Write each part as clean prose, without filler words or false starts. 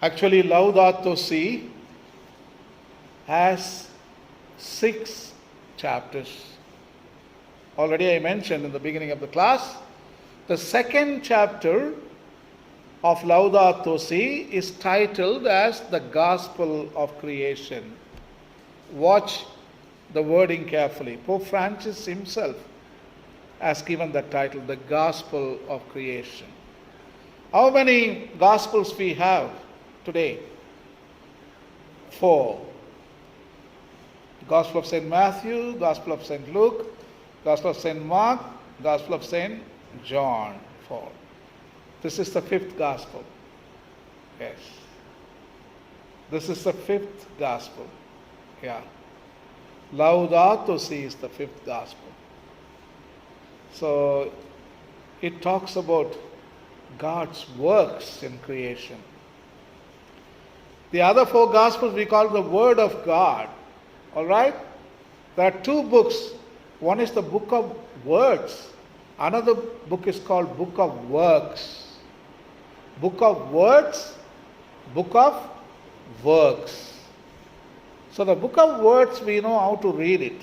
Actually, Laudato Si has 6 chapters. Already I mentioned in the beginning of the class, the second chapter of Laudato Si is titled as the Gospel of Creation. Watch the wording carefully. Pope Francis himself has given that title, the Gospel of Creation. How many Gospels we have today? 4. Gospel of St. Matthew, Gospel of St. Luke, Gospel of St. Mark, Gospel of St. John. 4. This is the 5th Gospel. Yes. This is the 5th Gospel. Yeah. Laudato Si is the 5th Gospel. So, it talks about God's works in creation. The other 4 Gospels we call the Word of God. Alright? There are 2 books. One is the Book of Words. Another book is called Book of Works. Book of Words, Book of Works. So the Book of Words, we know how to read it.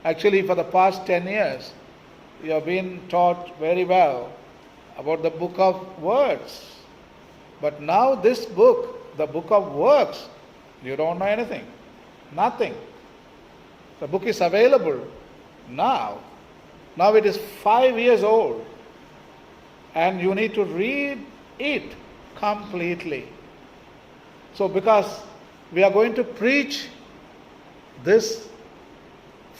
Actually, for the past 10 years, you have been taught very well about the Book of Words. But now this book, the Book of Works, you don't know anything. Nothing. The book is available now. Now it is 5 years old. And you need to read it completely. So because we are going to preach this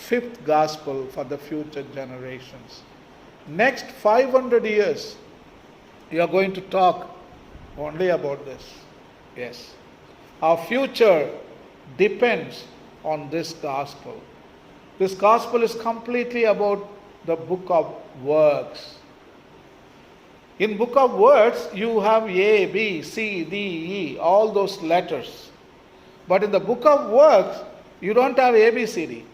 5th Gospel for the future generations. Next 500 years, you are going to talk only about this. Yes. Our future depends on this Gospel. This Gospel is completely about the Book of Works. In Book of Words, you have A, B, C, D, E, all those letters. But in the Book of Works, you don't have A, B, C, D.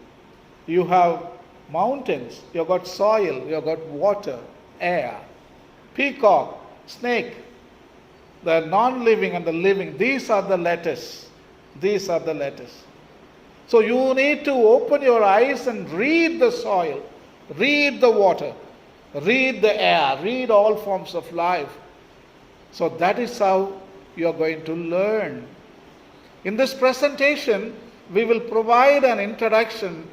You have mountains, you have got soil, you have got water, air, peacock, snake, the non-living and the living. These are the letters. These are the letters. So you need to open your eyes and read the soil, read the water, read the air, read all forms of life. So that is how you are going to learn. In this presentation, we will provide an introduction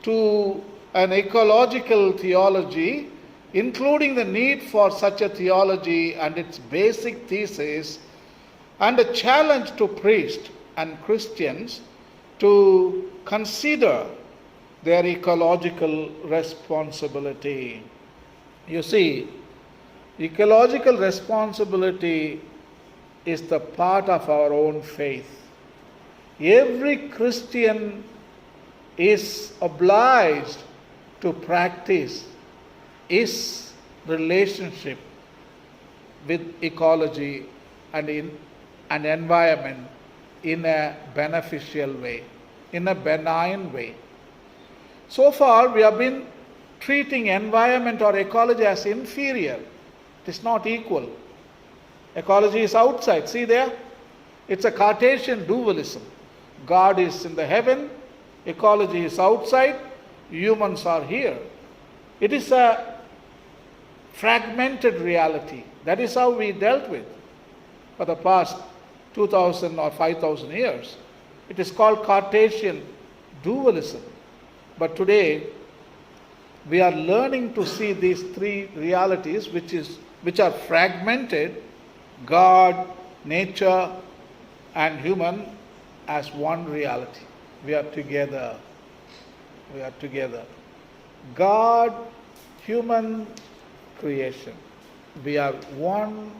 to an ecological theology, including the need for such a theology and its basic thesis, and a challenge to priests and Christians to consider their ecological responsibility. You see, ecological responsibility is the part of our own faith. Every Christian is obliged to practice his relationship with ecology and environment in a beneficial way, in a benign way. So far, we have been treating environment or ecology as inferior. It is not equal. Ecology is outside. See there? It's a Cartesian dualism. God is in the heaven, ecology is outside, humans are here. It is a fragmented reality. That is how we dealt with for the past 2,000 or 5,000 years. It is called Cartesian dualism. But today, we are learning to see these 3 realities which are fragmented, God, nature, and human, as one reality. We are together. We are together. God, human, creation. We are one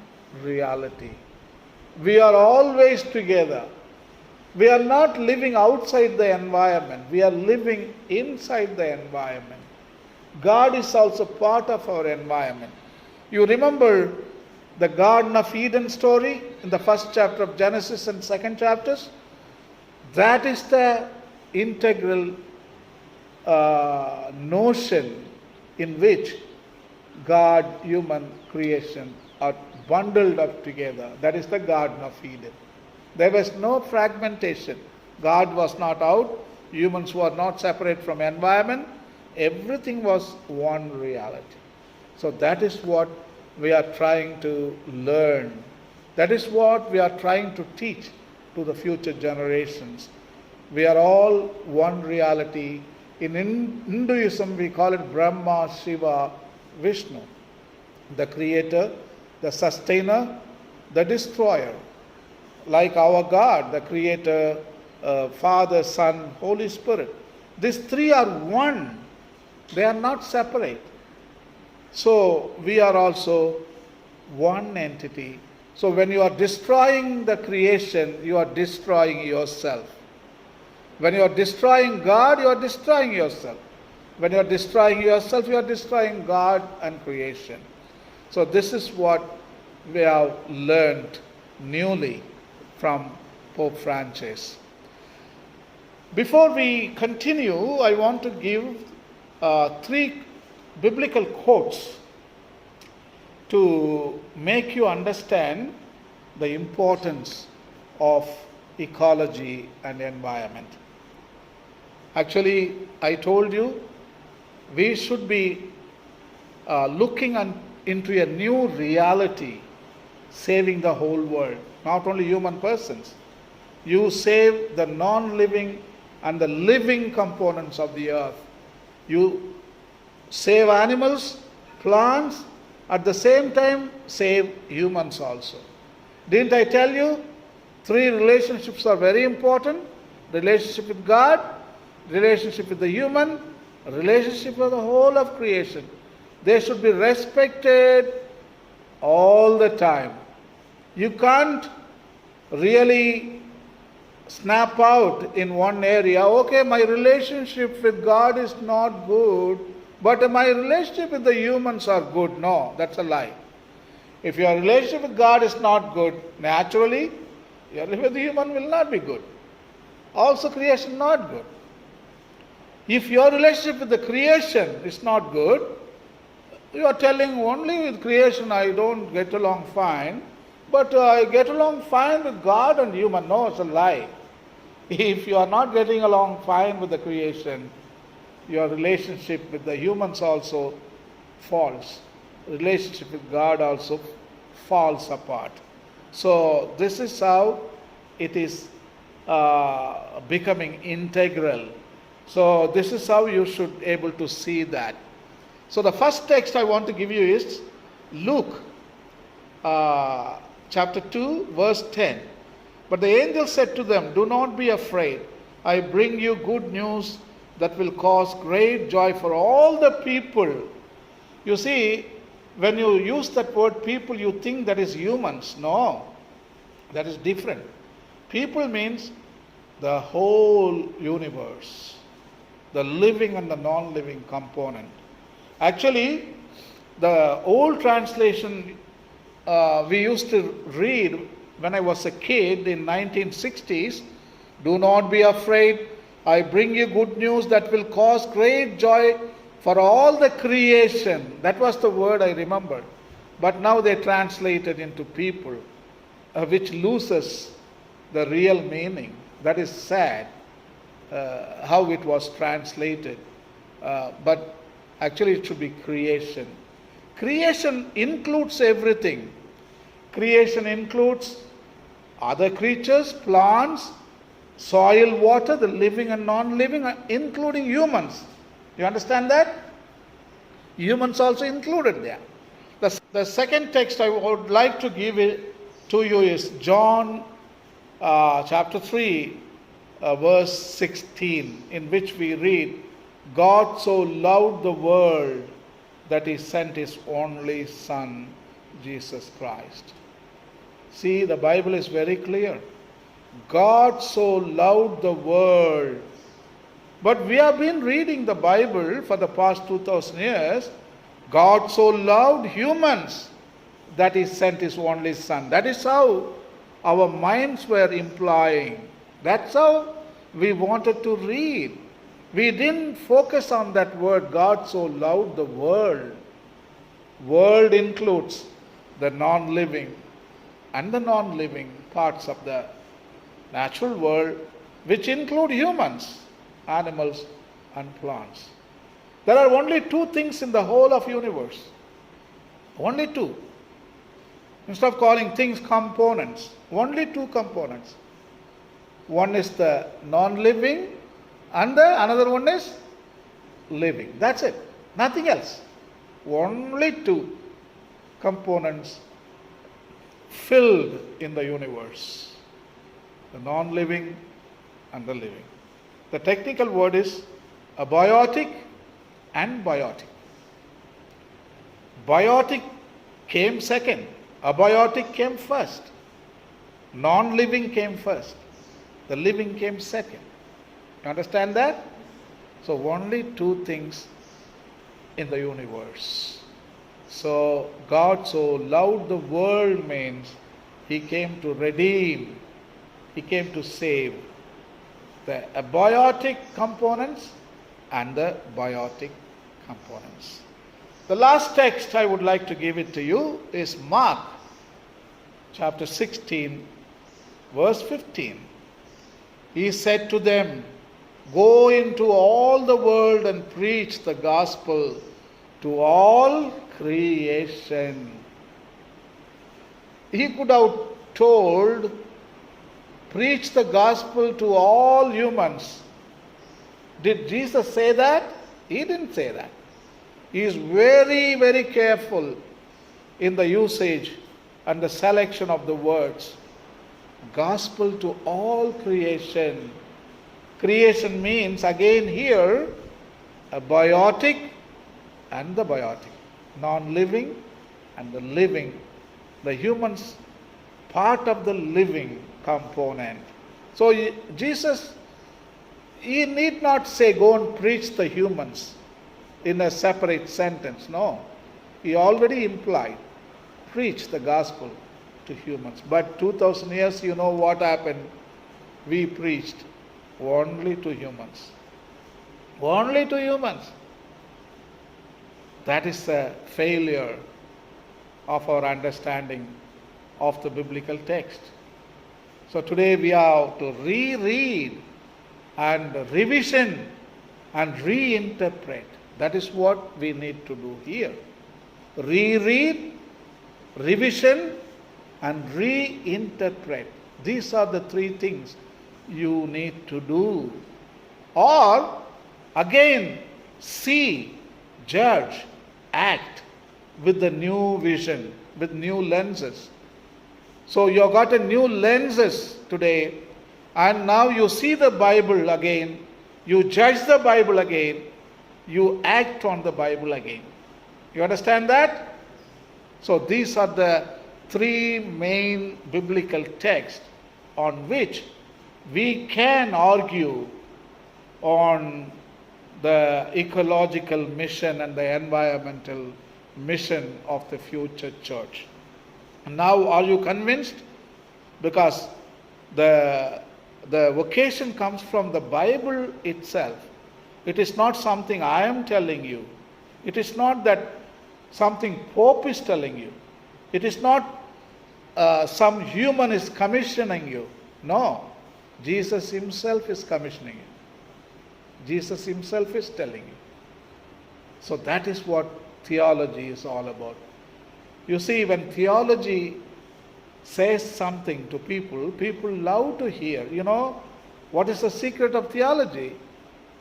reality. We are always together. We are not living outside the environment. We are living inside the environment. God is also part of our environment. You remember the Garden of Eden story in the 1st chapter of Genesis and 2nd chapters? That is the integral notion in which God, human, creation are bundled up together. That is the Garden of Eden. There was no fragmentation. God was not out. Humans were not separate from environment. Everything was one reality. So that is what we are trying to learn. That is what we are trying to teach to the future generations. We are all one reality. In Hinduism, we call it Brahma, Shiva, Vishnu. The creator, the sustainer, the destroyer. Like our God, the creator, Father, Son, Holy Spirit. These three are one. They are not separate. So we are also one entity. So when you are destroying the creation, you are destroying yourself. When you are destroying God, you are destroying yourself. When you are destroying yourself, you are destroying God and creation. So this is what we have learned newly from Pope Francis. Before we continue, I want to give 3 biblical quotes to make you understand the importance of ecology and environment. Actually, I told you we should be looking into a new reality, saving the whole world, not only human persons. You save the non-living and the living components of the earth. You save animals, plants, at the same time save humans also. Didn't I tell you 3 relationships are very important? Relationship with God, relationship with the human, relationship with the whole of creation. They should be respected all the time. You can't really snap out in one area. Okay, my relationship with God is not good, but my relationship with the humans are good. No, that's a lie. If your relationship with God is not good, naturally, your relationship with the human will not be good. Also, creation not good. If your relationship with the creation is not good, you are telling only with creation I don't get along fine, but I get along fine with God and human. No, it's a lie. If you are not getting along fine with the creation, your relationship with the humans also falls. Relationship with God also falls apart. So this is how it is becoming integral. So this is how you should be able to see that. So the first text I want to give you is Luke chapter 2 verse 10. But the angel said to them, "Do not be afraid. I bring you good news that will cause great joy for all the people." You see, when you use that word people, you think that is humans. No, that is different. People means the whole universe, the living and the non-living component. Actually, the old translation we used to read when I was a kid in 1960s, "Do not be afraid. I bring you good news that will cause great joy for all the creation." That was the word I remembered. But now they translate it into people, which loses the real meaning. That is sad, how it was translated. But actually it should be creation. Creation includes everything. Creation includes other creatures, plants, soil, water, the living and non-living, including humans. You understand that? Humans also included there. The second text I would like to give it to you is John chapter 3 verse 16, in which we read, "God so loved the world that he sent his only Son, Jesus Christ." See, the Bible is very clear. God so loved the world. But we have been reading the Bible for the past 2000 years. God so loved humans that he sent his only Son. That is how our minds were implying. That's how we wanted to read. We didn't focus on that word, God so loved the world. World includes the non-living and the non-living parts of the natural world, which include humans, animals, and plants. There are only two things in the whole of universe. Only two. Instead of calling things components, only two components. One is the non-living and another one is living. That's it. Nothing else. Only two components filled in the universe. The non-living and the living. The technical word is abiotic and biotic. Biotic came second. Abiotic came first. Non-living came first. The living came second. You understand that? So only two things in the universe. So God so loved the world means He came to redeem. He came to save the abiotic components and the biotic components. The last text I would like to give it to you is Mark chapter 16 verse 15. He said to them, "Go into all the world and preach the gospel to all creation." He could have told, preach the gospel to all humans. Did Jesus say that? He didn't say that. He is very, very careful in the usage and the selection of the words. Gospel to all creation. Creation means again here a biotic and the biotic. Non-living and the living. The humans part of the living component. So Jesus, He need not say go and preach the humans in a separate sentence. No. He already implied preach the gospel to humans. But 2000 years, you know what happened? We preached only to humans. Only to humans. That is a failure of our understanding of the biblical text. So today we have to reread and revision and reinterpret. That is what we need to do here. Reread, revision, and reinterpret. These are the three things you need to do. Or again, see, judge, act with the new vision, with new lenses. So you have got a new lenses today, and now you see the Bible again, you judge the Bible again, you act on the Bible again. You understand that? So these are the three main biblical texts on which we can argue on the ecological mission and the environmental mission of the future church. Now are you convinced? Because the vocation comes from the Bible itself. It is not something I am telling you. It is not that something Pope is telling you. It is not some human is commissioning you. No. Jesus Himself is commissioning you. Jesus Himself is telling you. So that is what theology is all about. You see, when theology says something to people, people love to hear. You know, what is the secret of theology?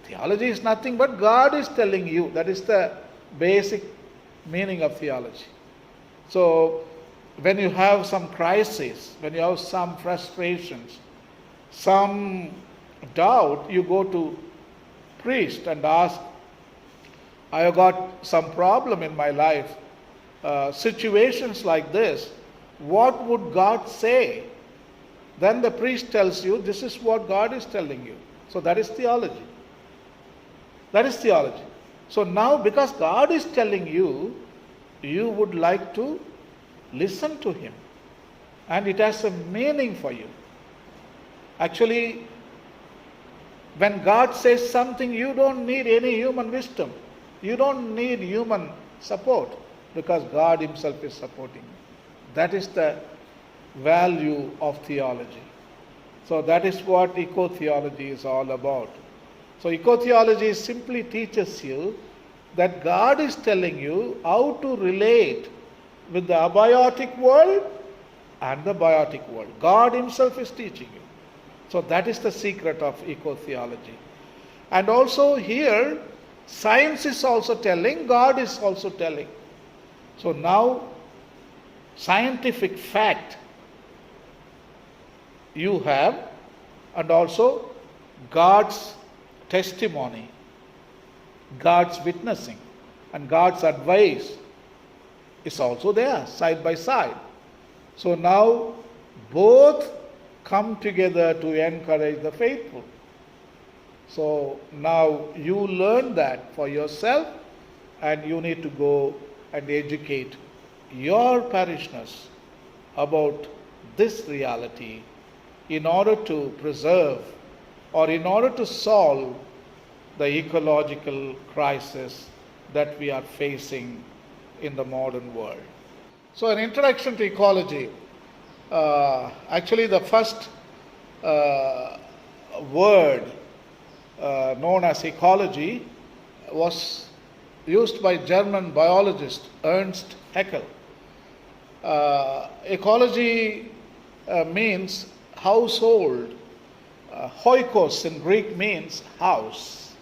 Theology is nothing but God is telling you. That is the basic meaning of theology. So, when you have some crisis, when you have some frustrations, some doubt, you go to priest and ask, I have got some problem in my life, situations like this, what would God say? Then the priest tells you, this is what God is telling you. So that is theology. That is theology. So now, because God is telling you, you would like to listen to Him. And it has a meaning for you. Actually, when God says something, you don't need any human wisdom. You don't need human support, because God Himself is supporting you. That is the value of theology. So that is what ecotheology is all about. So ecotheology simply teaches you that God is telling you how to relate with the abiotic world and the biotic world. God himself is teaching you. So that is the secret of ecotheology. And also here, science is also telling, God is also telling. So now, scientific fact you have, and also God's testimony, God's witnessing, and God's advice is also there, side by side. So now, both come together to encourage the faithful. So now you learn that for yourself, and you need to go and educate your parishioners about this reality in order to preserve or in order to solve the ecological crisis that we are facing in the modern world. So an introduction to ecology. Actually the first word known as ecology was used by German biologist Ernst Haeckel. Ecology means household. Oikos in Greek means house.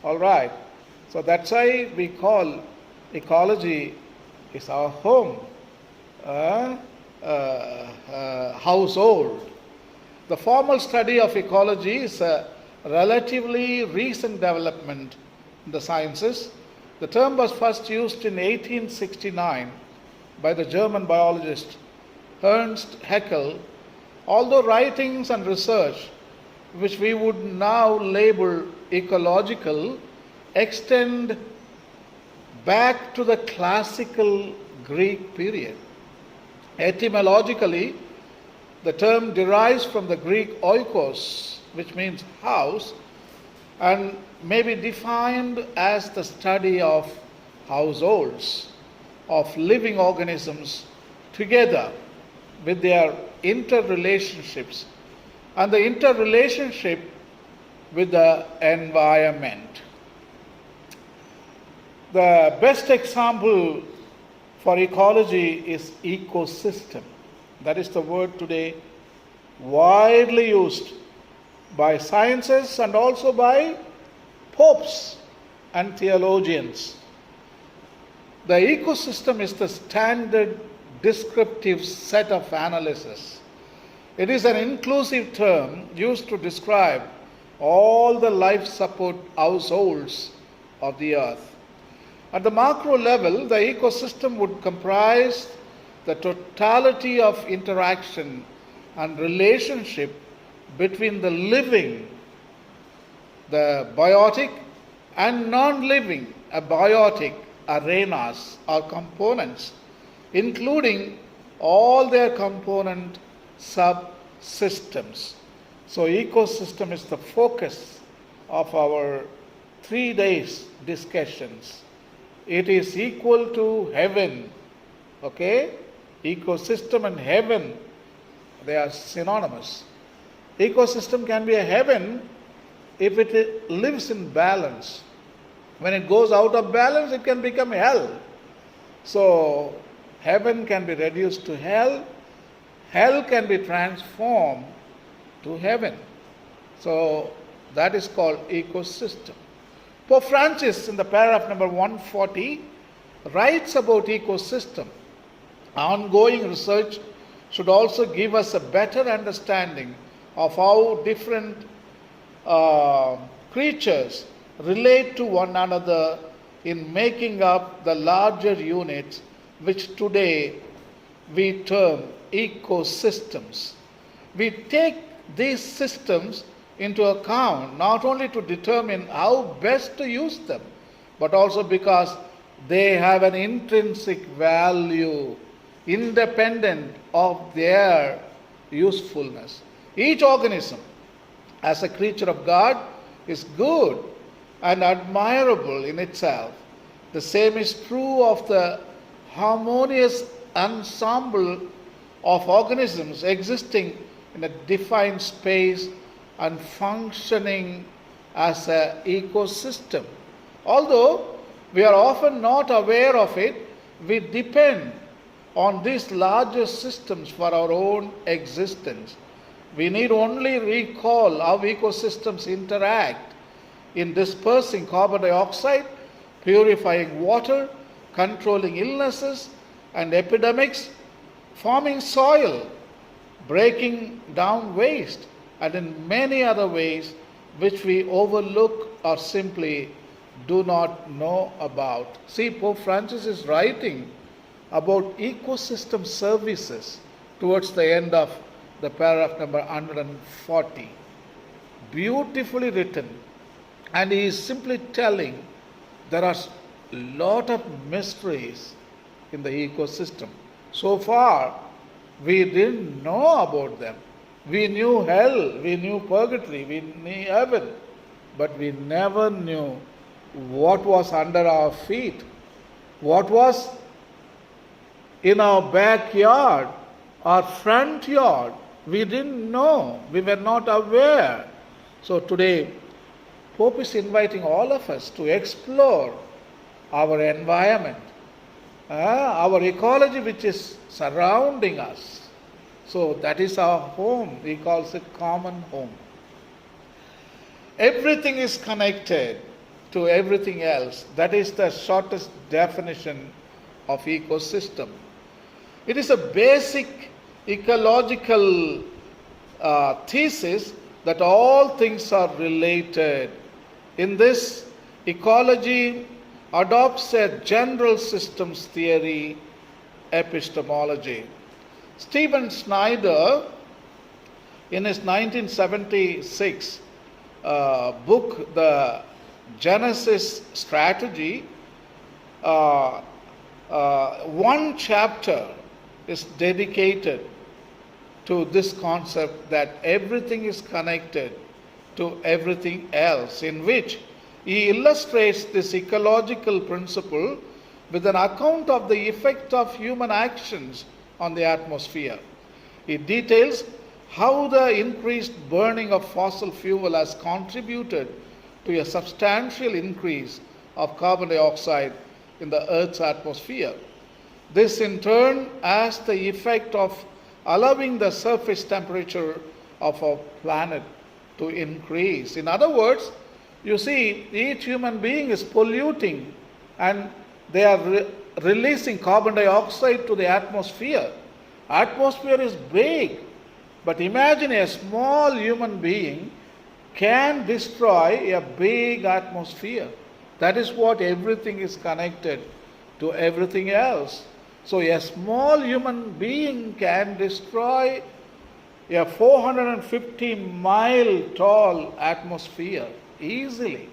All right. So that's why we call ecology is our home, household. The formal study of ecology is a relatively recent development in the sciences. The term was first used in 1869 by the German biologist Ernst Haeckel, although writings and research, which we would now label ecological, extend back to the classical Greek period. Etymologically, the term derives from the Greek oikos, which means house, and may be defined as the study of households, of living organisms together with their interrelationships and the interrelationship with the environment. The best example for ecology is ecosystem. That is the word today widely used by sciences and also by popes and theologians. The ecosystem is the standard descriptive set of analysis. It is an inclusive term used to describe all the life support households of the earth. At the macro level, the ecosystem would comprise the totality of interaction and relationship between the living, the biotic, and non-living, abiotic arenas or components, including all their component subsystems. So ecosystem is the focus of our 3 days discussions. It is equal to heaven. Okay? Ecosystem and heaven, they are synonymous. Ecosystem can be a heaven if it lives in balance. When it goes out of balance, it can become hell. So, heaven can be reduced to hell. Hell can be transformed to heaven. So, that is called ecosystem. Pope Francis, in the paragraph number 140, writes about ecosystem. Ongoing research should also give us a better understanding of how different creatures relate to one another in making up the larger units which today we term ecosystems. We take these systems into account not only to determine how best to use them, but also because they have an intrinsic value independent of their usefulness. Each organism, as a creature of God, is good and admirable in itself. The same is true of the harmonious ensemble of organisms existing in a defined space and functioning as an ecosystem. Although we are often not aware of it, we depend on these larger systems for our own existence. We need only recall how ecosystems interact in dispersing carbon dioxide, purifying water, controlling illnesses and epidemics, forming soil, breaking down waste, and in many other ways which we overlook or simply do not know about. See, Pope Francis is writing about ecosystem services towards the end of the paragraph number 140. Beautifully written. And he is simply telling there are a lot of mysteries in the ecosystem. So far, we didn't know about them. We knew hell, we knew purgatory, we knew heaven, but we never knew what was under our feet, what was in our backyard, our front yard. We didn't know, we were not aware. So today, Pope is inviting all of us to explore our environment, our ecology which is surrounding us. So that is our home. He calls it common home. Everything is connected to everything else. That is the shortest definition of ecosystem. It is a basic ecological thesis that all things are related. In this, ecology adopts a general systems theory epistemology. Stephen Snyder, in his 1976 book, The Genesis Strategy, one chapter is dedicated to this concept that everything is connected to everything else, in which he illustrates this ecological principle with an account of the effect of human actions on the atmosphere. It details how the increased burning of fossil fuel has contributed to a substantial increase of carbon dioxide in the Earth's atmosphere. This in turn has the effect of allowing the surface temperature of our planet to increase. In other words, you see, each human being is polluting and they are releasing carbon dioxide to the atmosphere. Atmosphere is big, but imagine a small human being can destroy a big atmosphere. That is what everything is connected to everything else. So a small human being can destroy a 450-mile tall atmosphere easily.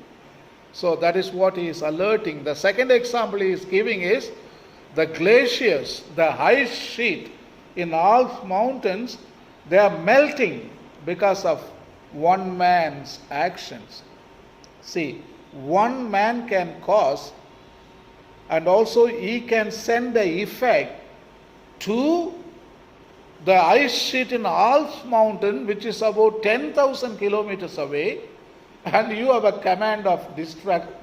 So that is what he is alerting. The second example he is giving is the glaciers, the ice sheet in Alps mountains, they are melting because of one man's actions. See, one man can cause, and also he can send the effect to the ice sheet in Alps mountain, which is about 10,000 kilometers away, and you have a command of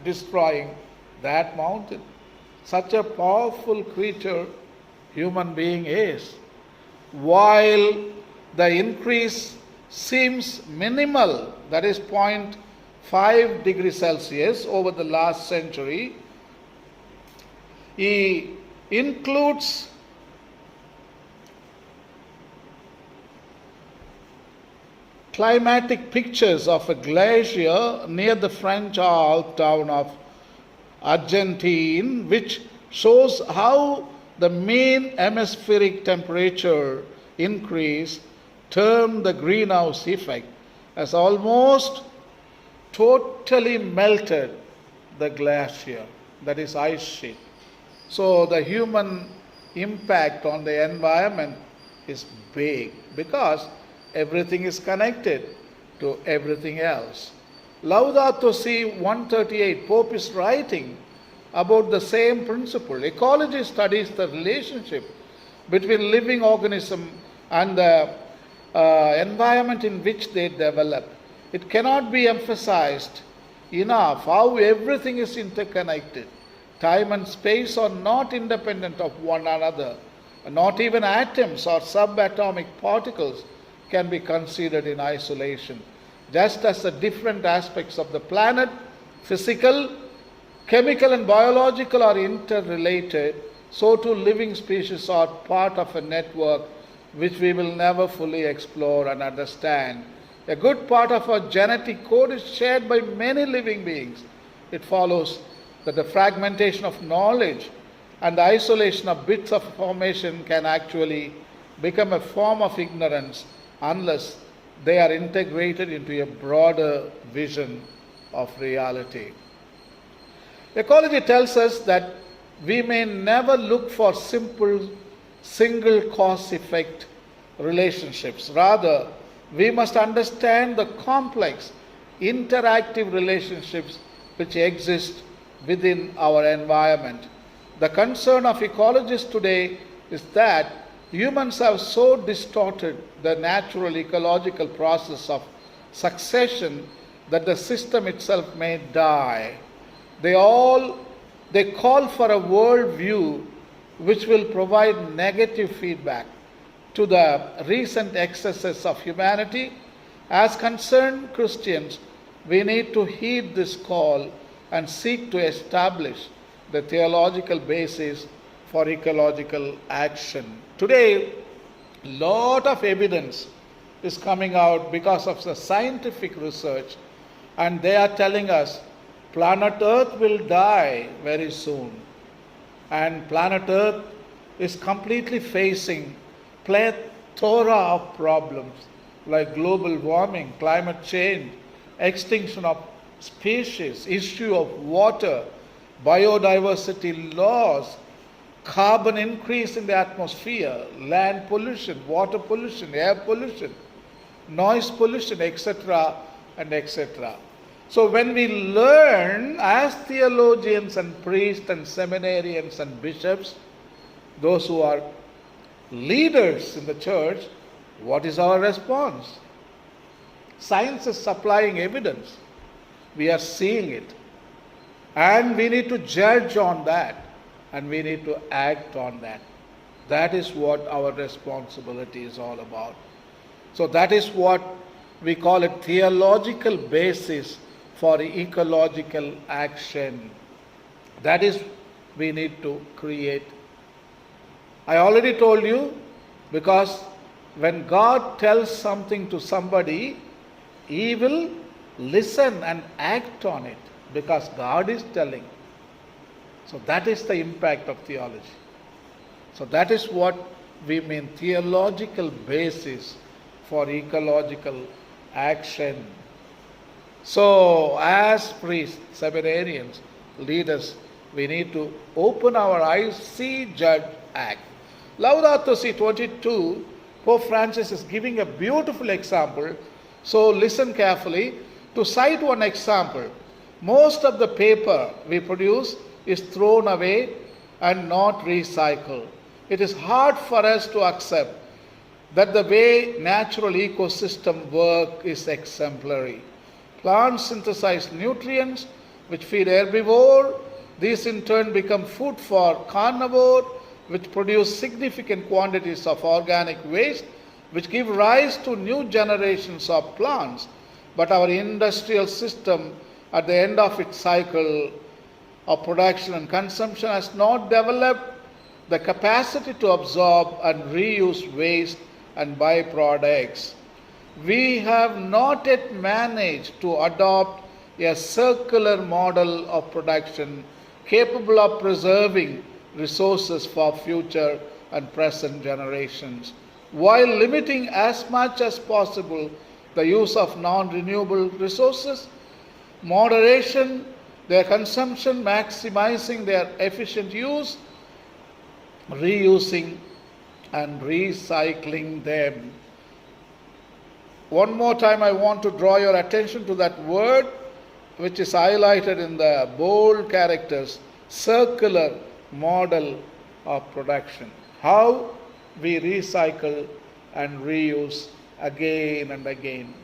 destroying that mountain. Such a powerful creature human being is. While the increase seems minimal, that is 0.5 degrees Celsius over the last century, he includes climatic pictures of a glacier near the French Alp town of Argentine, which shows how the mean atmospheric temperature increase, termed the greenhouse effect, has almost totally melted the glacier, that is ice sheet. So the human impact on the environment is big because everything is connected to everything else. Laudato Si 138, Pope is writing about the same principle. Ecology studies the relationship between living organism and the environment in which they develop. It cannot be emphasized enough how everything is interconnected. Time and space are not independent of one another. Not even atoms or subatomic particles can be considered in isolation. Just as the different aspects of the planet, physical, chemical and biological, are interrelated, so too living species are part of a network which we will never fully explore and understand. A good part of our genetic code is shared by many living beings. It follows that the fragmentation of knowledge and the isolation of bits of information can actually become a form of ignorance unless they are integrated into a broader vision of reality. Ecology tells us that we may never look for simple single cause-effect relationships. Rather, we must understand the complex interactive relationships which exist within our environment. The concern of ecologists today is that humans have so distorted the natural ecological process of succession that the system itself may die. They call for a world view which will provide negative feedback to the recent excesses of humanity. As concerned Christians, we need to heed this call and seek to establish the theological basis for ecological action. Today, a lot of evidence is coming out because of the scientific research, and they are telling us planet Earth will die very soon. And planet Earth is completely facing plethora of problems like global warming, climate change, extinction of species, issue of water, biodiversity loss, carbon increase in the atmosphere, land pollution, water pollution, air pollution, noise pollution, etc. and etc. So when we learn as theologians and priests and seminarians and bishops, those who are leaders in the church, what is our response? Science is supplying evidence. We are seeing it. And we need to judge on that. And we need to act on that. That is what our responsibility is all about. So that is what we call a theological basis for ecological action. That is, we need to create. I already told you, because when God tells something to somebody, he will listen and act on it because God is telling. So that is the impact of theology. So that is what we mean theological basis for ecological action. So as priests, seminarians, leaders, we need to open our eyes, see, judge, act. Laudato Si 22, Pope Francis is giving a beautiful example. So listen carefully. To cite one example, most of the paper we produce is thrown away and not recycled. It is hard for us to accept that the way natural ecosystem work is exemplary. Plants synthesize nutrients which feed herbivore. These in turn become food for carnivore, which produce significant quantities of organic waste, which give rise to new generations of plants. But our industrial system, at the end of its cycle of production and consumption, has not developed the capacity to absorb and reuse waste and byproducts. We have not yet managed to adopt a circular model of production capable of preserving resources for future and present generations, while limiting as much as possible the use of non-renewable resources, moderation, their consumption, maximizing their efficient use, reusing and recycling them. One more time I want to draw your attention to that word which is highlighted in the bold characters, circular model of production. How we recycle and reuse again and again.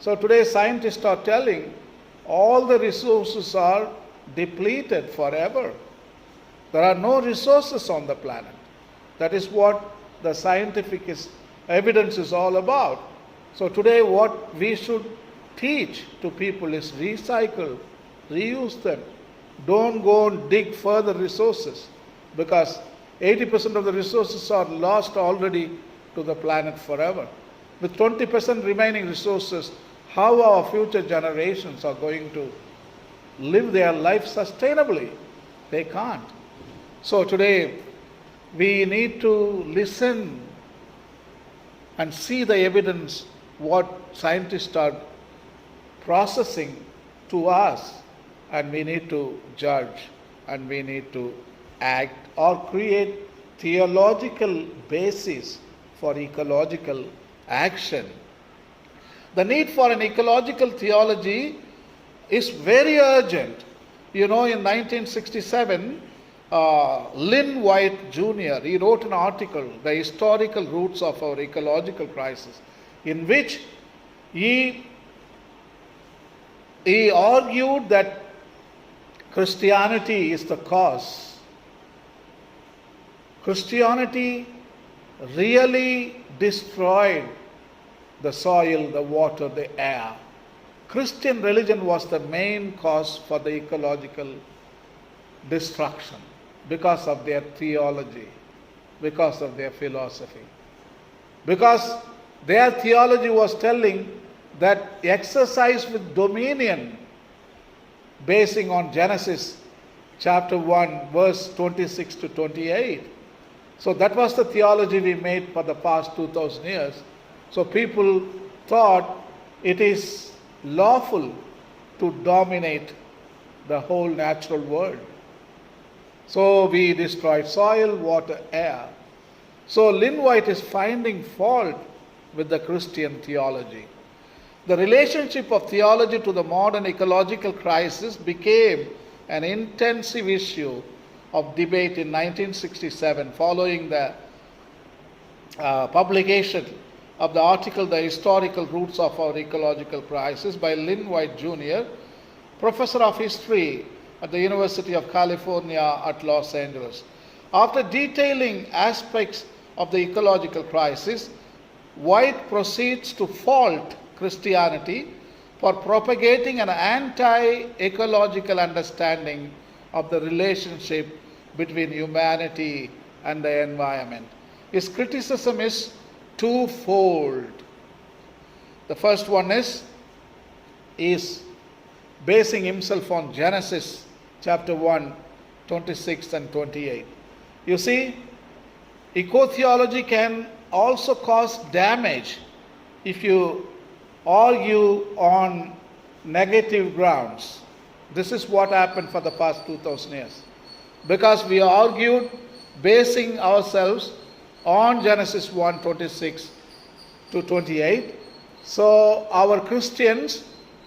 So today scientists are telling all the resources are depleted forever. There are no resources on the planet. That is what the scientific evidence is all about. So today what we should teach to people is recycle, reuse them. Don't go and dig further resources, because 80% of the resources are lost already to the planet forever. With 20% remaining resources, how our future generations are going to live their life sustainably? They can't. So today we need to listen and see the evidence what scientists are processing to us, and we need to judge and we need to act or create theological basis for ecological action. The need for an ecological theology is very urgent. You know, in 1967, Lynn White Jr., he wrote an article, The Historical Roots of Our Ecological Crisis, in which he argued that Christianity is the cause. Christianity really destroyed the soil, the water, the air. Christian religion was the main cause for the ecological destruction because of their theology, because of their philosophy. Because their theology was telling that exercise with dominion, basing on Genesis chapter 1, verse 26 to 28. So that was the theology we made for the past 2000 years. So people thought it is lawful to dominate the whole natural world. So we destroyed soil, water, air. So Lynn White is finding fault with the Christian theology. The relationship of theology to the modern ecological crisis became an intensive issue of debate in 1967 following the publication of the article The Historical Roots of Our Ecological Crisis by Lynn White Jr., professor of history at the University of California at Los Angeles. After detailing aspects of the ecological crisis, White proceeds to fault Christianity for propagating an anti-ecological understanding of the relationship between humanity and the environment. His criticism is twofold. The first one is basing himself on Genesis chapter 1, 26 and 28. You see, ecotheology can also cause damage if you argue on negative grounds. This is what happened for the past 2000 years. Because we argued basing ourselves on Genesis 1, 26 to 28. So our Christians,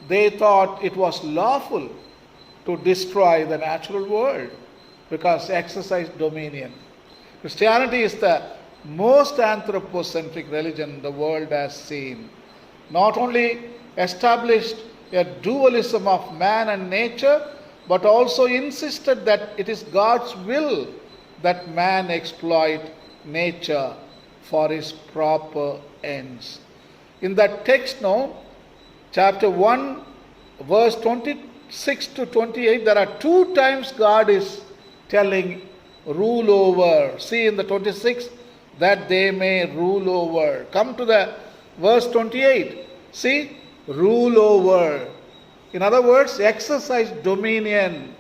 they thought it was lawful to destroy the natural world because exercise dominion. Christianity is the most anthropocentric religion the world has seen. Not only established a dualism of man and nature, but also insisted that it is God's will that man exploit nature for his proper ends. In that text now, chapter 1, verse 26 to 28, there are two times God is telling rule over. See in the 26, that they may rule over. Come to the verse 28. See, rule over. In other words, exercise dominion.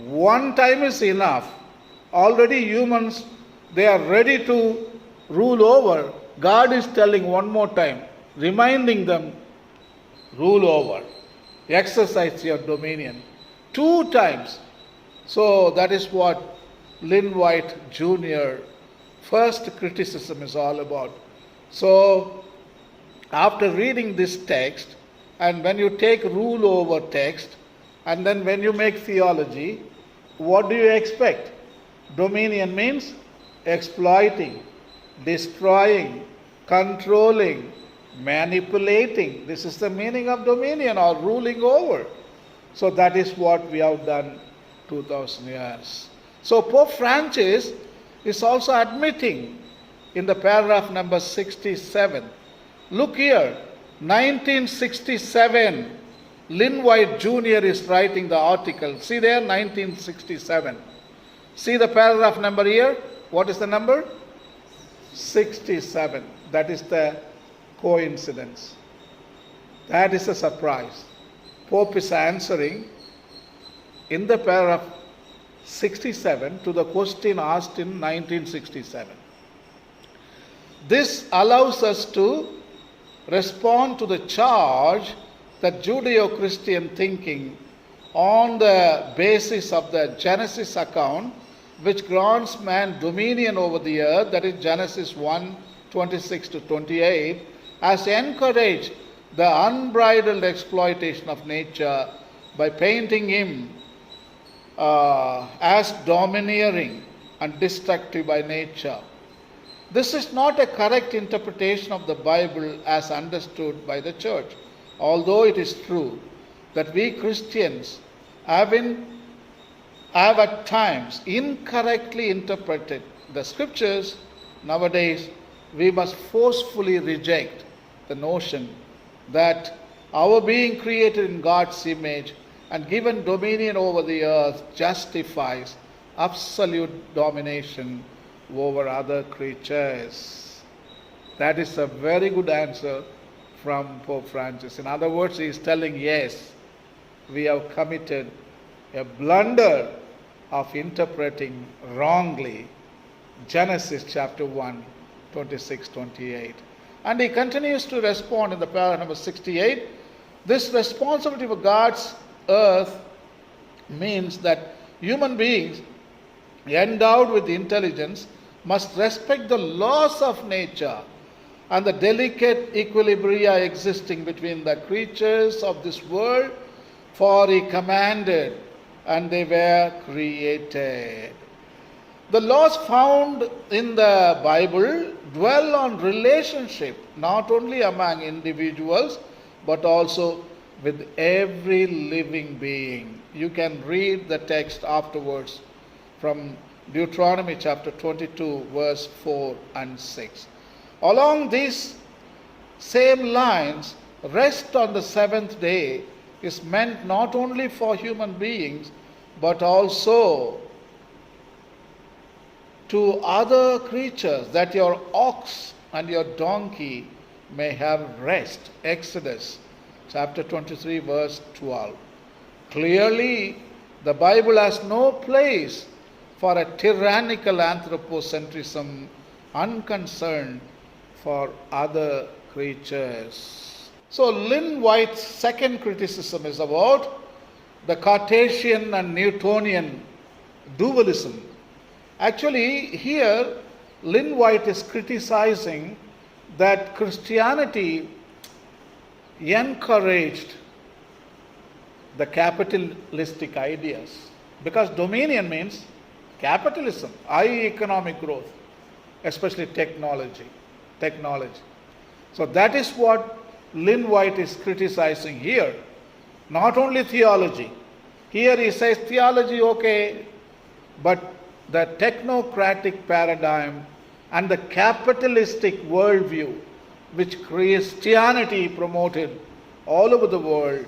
One time is enough. Already humans, they are ready to rule over. God is telling one more time, reminding them, rule over. Exercise your dominion. Two times. So that is what Lynn White Jr. first criticism is all about. So after reading this text, and when you take rule over text, and then when you make theology, what do you expect? Dominion means exploiting, destroying, controlling, manipulating. This is the meaning of dominion, or ruling over. So that is what we have done 2000 years. So Pope Francis is also admitting in the paragraph number 67. Look here, 1967, Lynn White Jr. is writing the article. See there, 1967. See the paragraph number here. What is the number? 67. That is the coincidence. That is a surprise. Pope is answering in the paragraph 67 to the question asked in 1967. This allows us to respond to the charge that Judeo-Christian thinking on the basis of the Genesis account, which grants man dominion over the earth, that is Genesis 1:26-28, has encouraged the unbridled exploitation of nature by painting him as domineering and destructive by nature. This is not a correct interpretation of the Bible as understood by the church, although it is true that we Christians have at times incorrectly interpreted the scriptures. Nowadays, we must forcefully reject the notion that our being created in God's image and given dominion over the earth justifies absolute domination over other creatures. That is a very good answer from Pope Francis. In other words, he is telling, yes, we have committed a blunder of interpreting wrongly Genesis chapter 1, 26-28. And he continues to respond in the paragraph number 68. This responsibility for God's earth means that human beings endowed with intelligence must respect the laws of nature and the delicate equilibria existing between the creatures of this world, for he commanded and they were created. The laws found in the Bible dwell on relationship, not only among individuals, but also with every living being. You can read the text afterwards from Deuteronomy chapter 22, verse 4 and 6. Along these same lines, rest on the seventh day is meant not only for human beings, but also to other creatures, that your ox and your donkey may have rest. Exodus chapter 23, verse 12. Clearly, the Bible has no place for a tyrannical anthropocentrism unconcerned for other creatures. So Lynn White's second criticism is about the Cartesian and Newtonian dualism. Actually, here Lynn White is criticizing that Christianity encouraged the capitalistic ideas, because dominion means capitalism, high economic growth, especially technology. So that is what Lynn White is criticizing here. Not only theology. Here he says theology okay, but the technocratic paradigm and the capitalistic worldview which Christianity promoted all over the world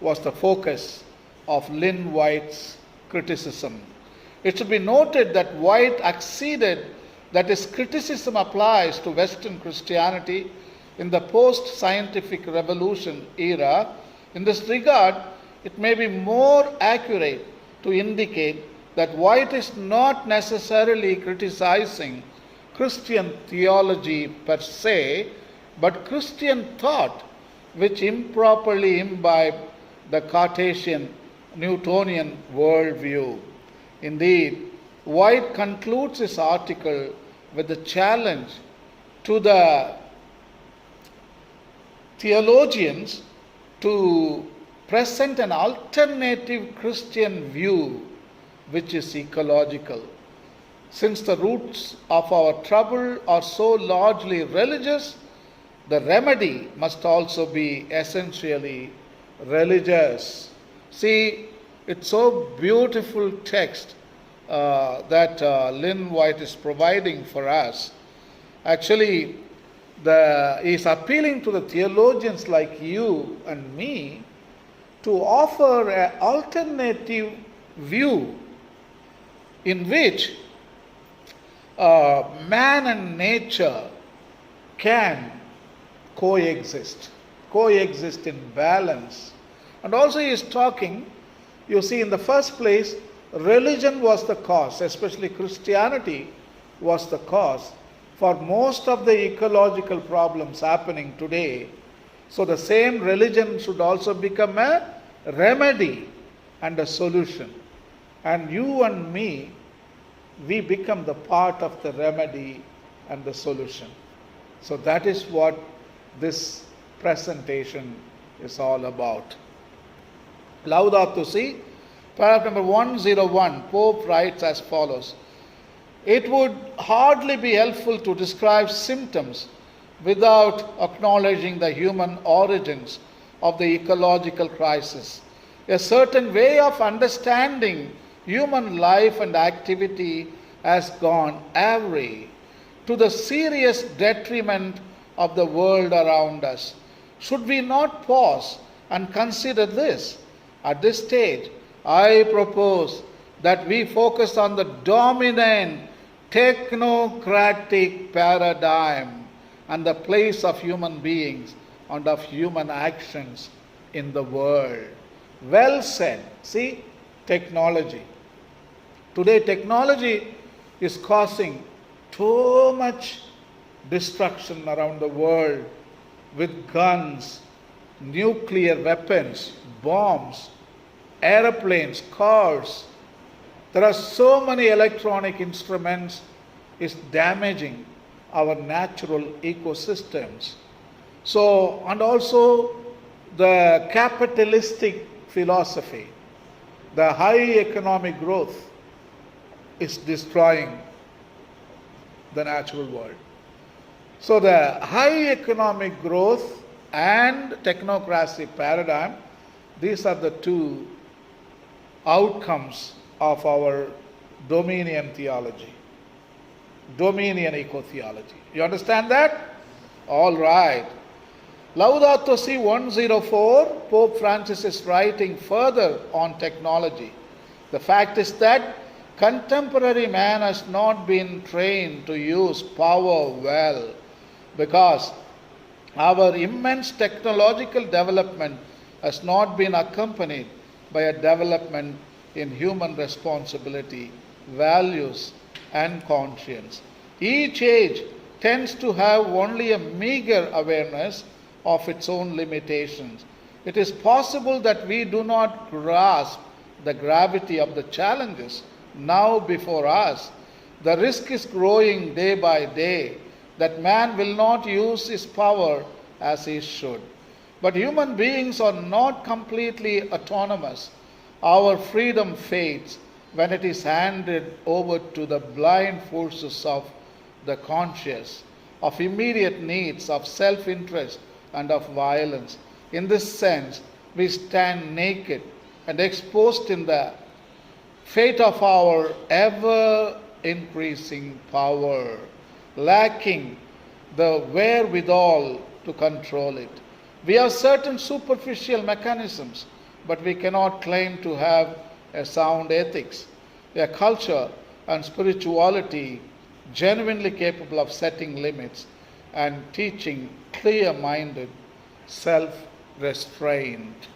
was the focus of Lynn White's criticism. It should be noted that White acceded that his criticism applies to Western Christianity in the post-scientific revolution era. In this regard, it may be more accurate to indicate that White is not necessarily criticizing Christian theology per se, but Christian thought which improperly imbibed the Cartesian Newtonian worldview. Indeed, White concludes his article with the challenge to the theologians to present an alternative Christian view which is ecological. Since the roots of our trouble are so largely religious, the remedy must also be essentially religious. See, it's so beautiful text that Lynn White is providing for us. Actually, is appealing to the theologians like you and me to offer an alternative view in which man and nature can coexist in balance. And also he is talking, you see, in the first place, religion was the cause, especially Christianity was the cause for most of the ecological problems happening today. So the same religion should also become a remedy and a solution. And you and me, we become the part of the remedy and the solution. So that is what this presentation is all about. Laudato Si, paragraph number 101, Pope writes as follows: it would hardly be helpful to describe symptoms without acknowledging the human origins of the ecological crisis. A certain way of understanding human life and activity has gone awry, to the serious detriment of the world around us. Should we not pause and consider this? At this stage, I propose that we focus on the dominant technocratic paradigm and the place of human beings and of human actions in the world. Well said. See, technology. Today, technology is causing too much destruction around the world with guns, nuclear weapons, bombs, airplanes, cars. There are so many electronic instruments is damaging our natural ecosystems. So, and also the capitalistic philosophy, the high economic growth is destroying the natural world. So the high economic growth and technocracy paradigm, these are the two outcomes of our dominion theology, dominion ecotheology. You understand that? All right. Laudato Si 104, Pope Francis is writing further on technology. The fact is that contemporary man has not been trained to use power well, because our immense technological development has not been accompanied by a development in human responsibility, values, and conscience. Each age tends to have only a meager awareness of its own limitations. It is possible that we do not grasp the gravity of the challenges now before us. The risk is growing day by day that man will not use his power as he should. But human beings are not completely autonomous. Our freedom fades when it is handed over to the blind forces of the conscious, of immediate needs, of self-interest, and of violence. In this sense, we stand naked and exposed in the fate of our ever-increasing power, lacking the wherewithal to control it. We have certain superficial mechanisms, but we cannot claim to have a sound ethics, a culture and spirituality genuinely capable of setting limits and teaching clear-minded self-restraint.